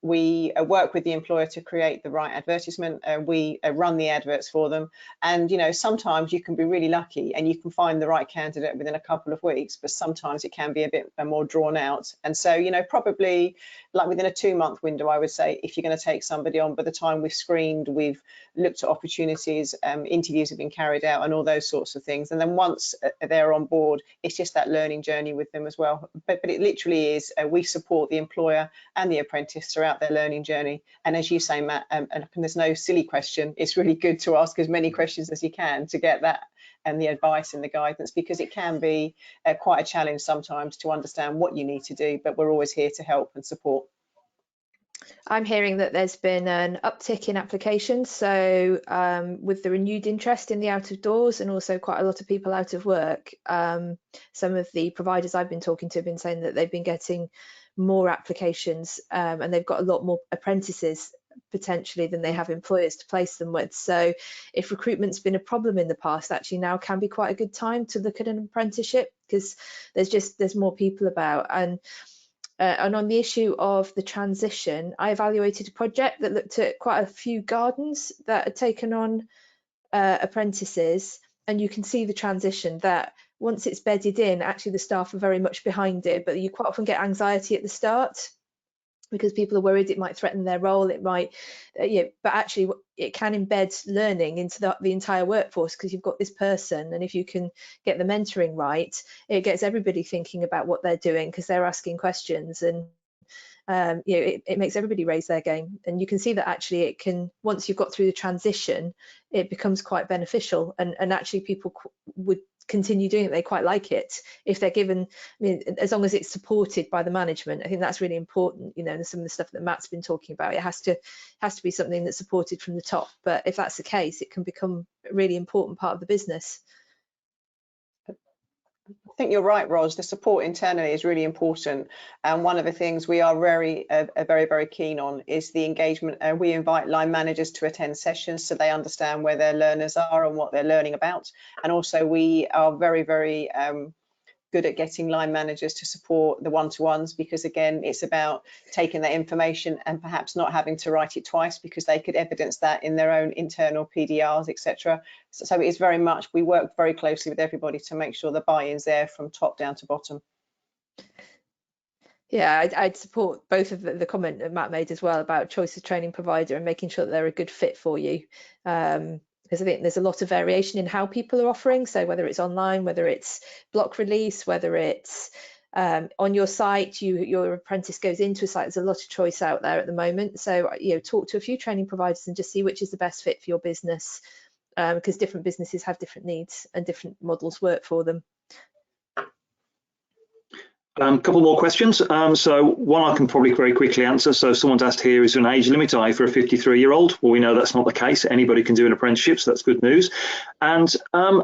Speaker 4: we work with the employer to create the right advertisement, and we run the adverts for them. And sometimes you can be really lucky and you can find the right candidate within a couple of weeks, but sometimes it can be a bit more drawn out. And so probably like within a 2-month window, I would say, if you're going to take somebody on, by the time we've screened, we've looked at opportunities, interviews have been carried out, and all those sorts of things. And then once they're on board, it's just that learning journey with them as well. But it literally is, we support the employer and the apprentice throughout their learning journey. And as you say, Matt, and there's no silly question, it's really good to ask as many questions as you can to get that and the advice and the guidance, because it can be quite a challenge sometimes to understand what you need to do, but we're always here to help and support.
Speaker 3: I'm hearing that there's been an uptick in applications, so with the renewed interest in the out of doors, and also quite a lot of people out of work, some of the providers I've been talking to have been saying that they've been getting more applications, and they've got a lot more apprentices potentially than they have employers to place them with. So if recruitment's been a problem in the past, actually now can be quite a good time to look at an apprenticeship, because there's more people about. And on the issue of the transition, I evaluated a project that looked at quite a few gardens that had taken on apprentices, and you can see the transition that once it's bedded in, actually the staff are very much behind it, but you quite often get anxiety at the start because people are worried it might threaten their role, it might, but actually it can embed learning into the entire workforce, because you've got this person, and if you can get the mentoring right, it gets everybody thinking about what they're doing because they're asking questions, and it makes everybody raise their game. And you can see that actually it can, once you've got through the transition, it becomes quite beneficial, and actually people would continue doing it. They quite like it if they're given, as long as it's supported by the management. I think that's really important. And some of the stuff that Matt's been talking about, it has to be something that's supported from the top. But if that's the case, it can become a really important part of the business.
Speaker 4: I think you're right, Ros. The support internally is really important, and one of the things we are very, very keen on is the engagement. We invite line managers to attend sessions so they understand where their learners are and what they're learning about. And also, we are very good at getting line managers to support the one-to-ones, because again, it's about taking that information and perhaps not having to write it twice, because they could evidence that in their own internal PDRs, etc. So it is very much, we work very closely with everybody to make sure the buy-in's there from top down to bottom.
Speaker 3: Yeah, I'd support both of the comment that Matt made as well about choice of training provider and making sure that they're a good fit for you. Because I think there's a lot of variation in how people are offering. So whether it's online, whether it's block release, whether it's on your site, your apprentice goes into a site, there's a lot of choice out there at the moment. So talk to a few training providers and just see which is the best fit for your business, because different businesses have different needs and different models work for them.
Speaker 1: Couple more questions. So one I can probably very quickly answer. So someone's asked here, is there an age limit for a 53-year-old? Well, we know that's not the case. Anybody can do an apprenticeship, so that's good news. And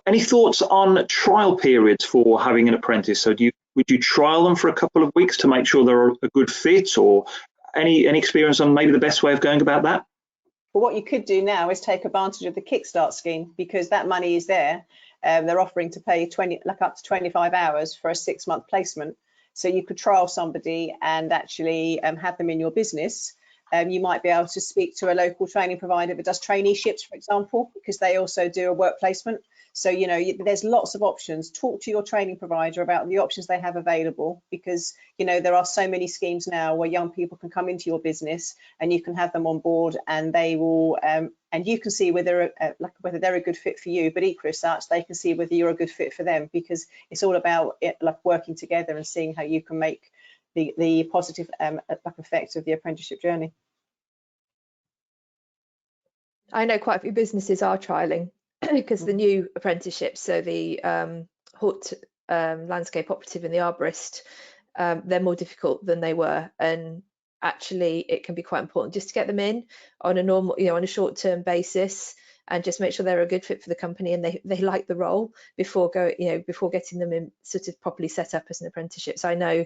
Speaker 1: any thoughts on trial periods for having an apprentice? So would you trial them for a couple of weeks to make sure they're a good fit, or any experience on maybe the best way of going about that?
Speaker 4: Well, what you could do now is take advantage of the Kickstart scheme, because that money is there. They're offering to pay up to 25 hours for a 6-month placement. So you could trial somebody and actually have them in your business. You might be able to speak to a local training provider that does traineeships, for example, because they also do a work placement. So, there's lots of options. Talk to your training provider about the options they have available, because, there are so many schemes now where young people can come into your business and you can have them on board, and they will, and you can see whether they're a good fit for you, but equally as such, they can see whether you're a good fit for them, because it's all about working together and seeing how you can make the positive effect of the apprenticeship journey.
Speaker 3: I know quite a few businesses are trialling because the new apprenticeships, so the landscape operative and the arborist, they're more difficult than they were, and actually it can be quite important just to get them in on a normal, on a short-term basis, and just make sure they're a good fit for the company and they like the role before getting them in sort of properly set up as an apprenticeship. So I know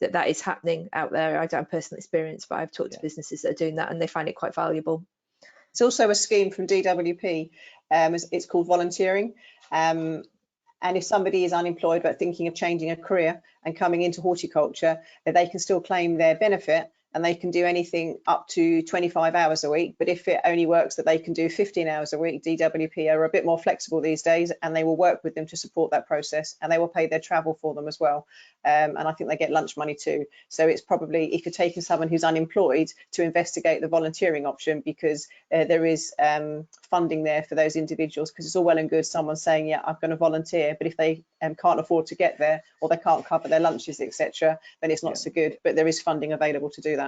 Speaker 3: that is happening out there. I don't have personal experience, but I've talked to businesses that are doing that and they find it quite valuable.
Speaker 4: It's also a scheme from DWP. It's called volunteering. And if somebody is unemployed but thinking of changing a career and coming into horticulture, they can still claim their benefit, and they can do anything up to 25 hours a week. But if it only works that they can do 15 hours a week, DWP are a bit more flexible these days, and they will work with them to support that process, and they will pay their travel for them as well. And I think they get lunch money too. So it's probably, if you're taking someone who's unemployed, to investigate the volunteering option, because there is funding there for those individuals, because it's all well and good someone saying, yeah, I'm going to volunteer, but if they can't afford to get there, or they can't cover their lunches, etc., then it's not so good. But there is funding available to do that.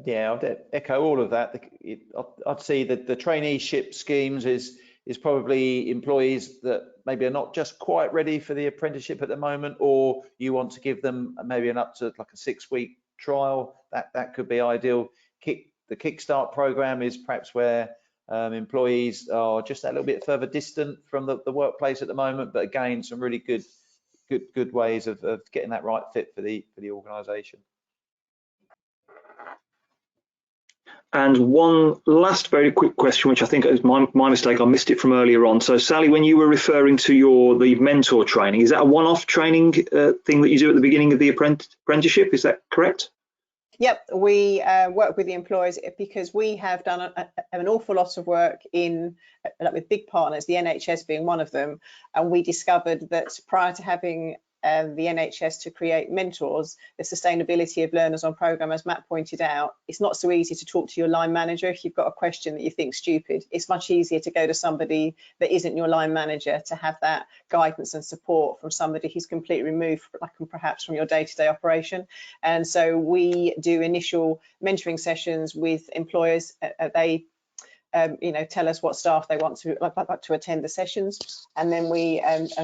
Speaker 2: Yeah, I'd echo all of that. I'd see that the traineeship schemes is probably employees that maybe are not just quite ready for the apprenticeship at the moment, or you want to give them maybe up to like a 6-week trial. That could be ideal. The Kickstart program is perhaps where employees are just a little bit further distant from the workplace at the moment, but again, some really good ways of getting that right fit for the organisation.
Speaker 1: And one last very quick question, which I think is my mistake, I missed it from earlier on. So Sally, when you were referring to the mentor training, is that a one-off training thing that you do at the beginning of the apprenticeship? Is that correct?
Speaker 4: Yep, we work with the employers because we have done an awful lot of work with big partners, the NHS being one of them, and we discovered that prior to having the NHS to create mentors, the sustainability of learners on programme, as Matt pointed out, it's not so easy to talk to your line manager if you've got a question that you think stupid. It's much easier to go to somebody that isn't your line manager to have that guidance and support from somebody who's completely removed, like perhaps from your day-to-day operation. And so we do initial mentoring sessions with employers. They tell us what staff they want to like to attend the sessions, and then we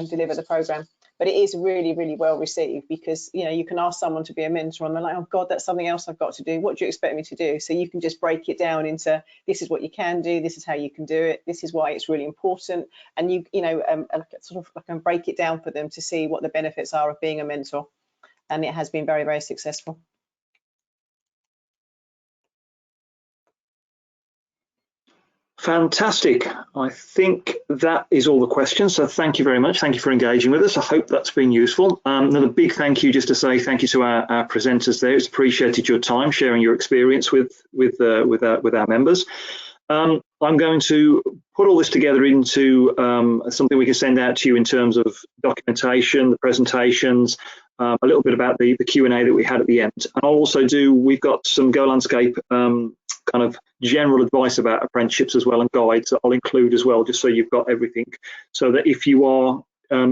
Speaker 4: deliver the programme. But it is really, really well received because, you can ask someone to be a mentor and they're like, oh God, that's something else I've got to do. What do you expect me to do? So you can just break it down into, this is what you can do, this is how you can do it, this is why it's really important. And you can break it down for them to see what the benefits are of being a mentor. And it has been very, very successful.
Speaker 1: Fantastic. I think that is all the questions. So thank you very much. Thank you for engaging with us. I hope that's been useful. Another big thank you, just to say thank you to our presenters there. It's appreciated your time sharing your experience with our members. I'm going to put all this together into something we can send out to you in terms of documentation, the presentations, a little bit about the Q&A that we had at the end. And I'll also we've got some GoLandscape kind of general advice about apprenticeships as well, and guides that I'll include as well, just so you've got everything, so that if you are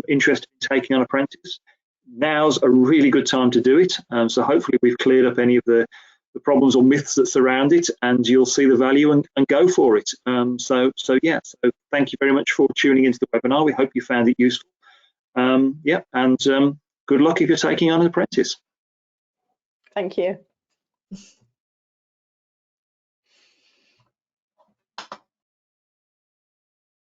Speaker 1: interested in taking on apprentice, now's a really good time to do it. So hopefully we've cleared up any of the problems or myths that surround it, and you'll see the value and go for it. So thank you very much for tuning into the webinar. We hope you found it useful. Good luck if you're taking on an apprentice.
Speaker 4: Thank you.